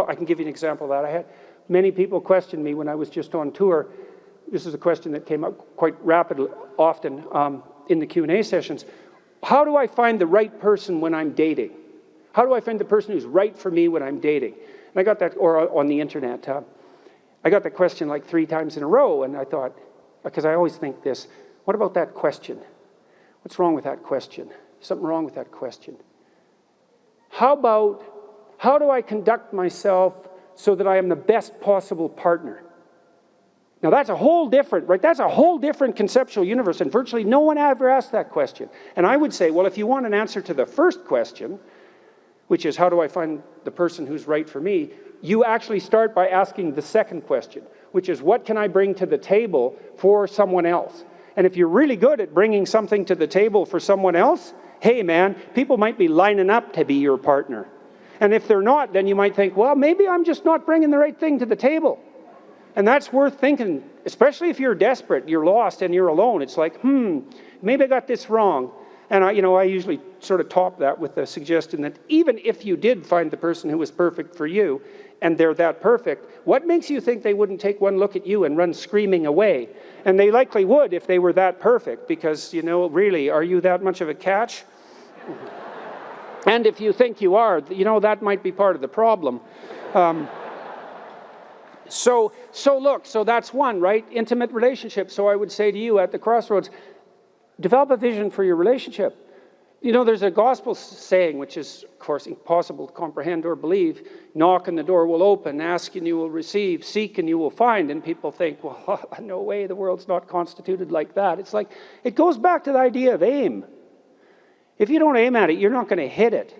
I can give you an example of that. I had many people question me when I was just on tour. This is a question that came up quite rapidly, often in the Q&A sessions. How do I find the right person when I'm dating? How do I find the person who's right for me when I'm dating? And I got that, or on the internet. I got that question like 3 times in a row, and I thought, because I always think this, what about that question? What's wrong with that question? Something wrong with that question. How about, how do I conduct myself so that I am the best possible partner? Now that's a whole different, right? That's a whole different conceptual universe, and virtually no one ever asked that question. And I would say, well, if you want an answer to the first question, which is how do I find the person who's right for me, you actually start by asking the second question, which is what can I bring to the table for someone else? And if you're really good at bringing something to the table for someone else, hey man, people might be lining up to be your partner. And if they're not, then you might think, well, maybe I'm just not bringing the right thing to the table. And that's worth thinking, especially if you're desperate, you're lost, and you're alone. It's like, maybe I got this wrong. And I usually sort of top that with the suggestion that even if you did find the person who was perfect for you, and they're that perfect, what makes you think they wouldn't take one look at you and run screaming away? And they likely would if they were that perfect, because, really, are you that much of a catch? And if you think you are, that might be part of the problem. So that's one, right? Intimate relationship. So I would say to you at the crossroads, develop a vision for your relationship. There's a gospel saying, which is, of course, impossible to comprehend or believe. Knock and the door will open, ask and you will receive, seek and you will find. And people think, well, no way, the world's not constituted like that. It's like, it goes back to the idea of aim. If you don't aim at it, you're not going to hit it.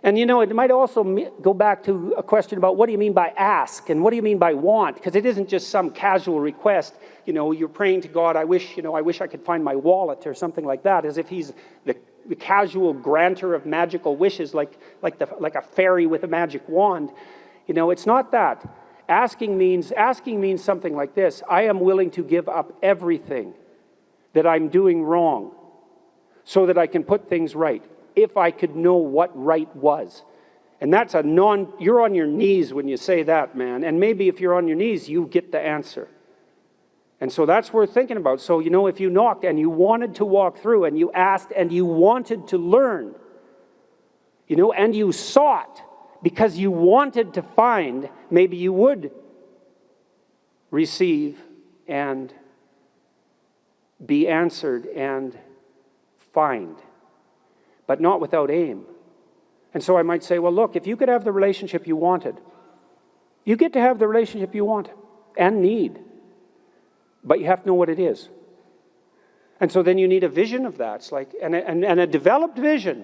And it might also go back to a question about what do you mean by ask and what do you mean by want? Because it isn't just some casual request. You're praying to God, I wish I could find my wallet or something like that, as if he's the casual granter of magical wishes, like a fairy with a magic wand. It's not that. Asking means something like this: I am willing to give up everything that I'm doing wrong so that I can put things right, if I could know what right was. And that's you're on your knees when you say that, man. And maybe if you're on your knees, you get the answer. And so that's worth thinking about. So, if you knocked and you wanted to walk through and you asked and you wanted to learn, and you sought because you wanted to find, maybe you would receive and be answered and find, but not without aim. And so I might say, well, look, if you could have the relationship you wanted, you get to have the relationship you want and need. But you have to know what it is. And so then you need a vision of that. It's like, and a developed vision,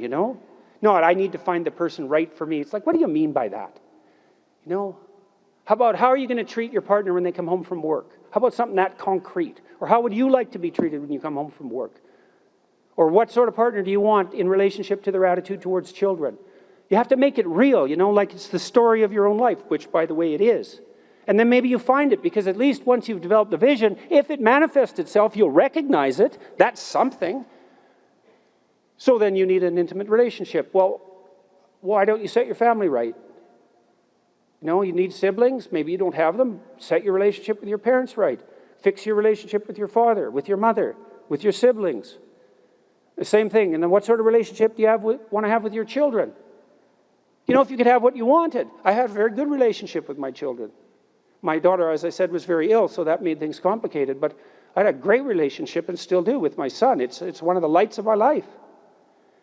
Not, I need to find the person right for me. It's like, what do you mean by that? How are you going to treat your partner when they come home from work? How about something that concrete? Or how would you like to be treated when you come home from work? Or what sort of partner do you want in relationship to their attitude towards children? You have to make it real, like it's the story of your own life, which, by the way, it is. And then maybe you find it, because at least once you've developed the vision, if it manifests itself, you'll recognize it. That's something. So then you need an intimate relationship. Well, why don't you set your family right? You need siblings. Maybe you don't have them. Set your relationship with your parents right. Fix your relationship with your father, with your mother, with your siblings. The same thing. And then what sort of relationship do you want to have with your children? If you could have what you wanted. I had a very good relationship with my children. My daughter, as I said, was very ill, so that made things complicated. But I had a great relationship, and still do, with my son. It's one of the lights of my life.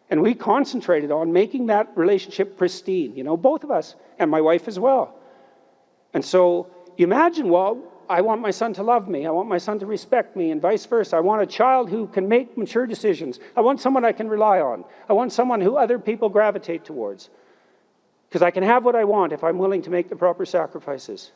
And we concentrated on making that relationship pristine, both of us, and my wife as well. And so you imagine, well, I want my son to love me. I want my son to respect me, and vice versa. I want a child who can make mature decisions. I want someone I can rely on. I want someone who other people gravitate towards. Because I can have what I want if I'm willing to make the proper sacrifices.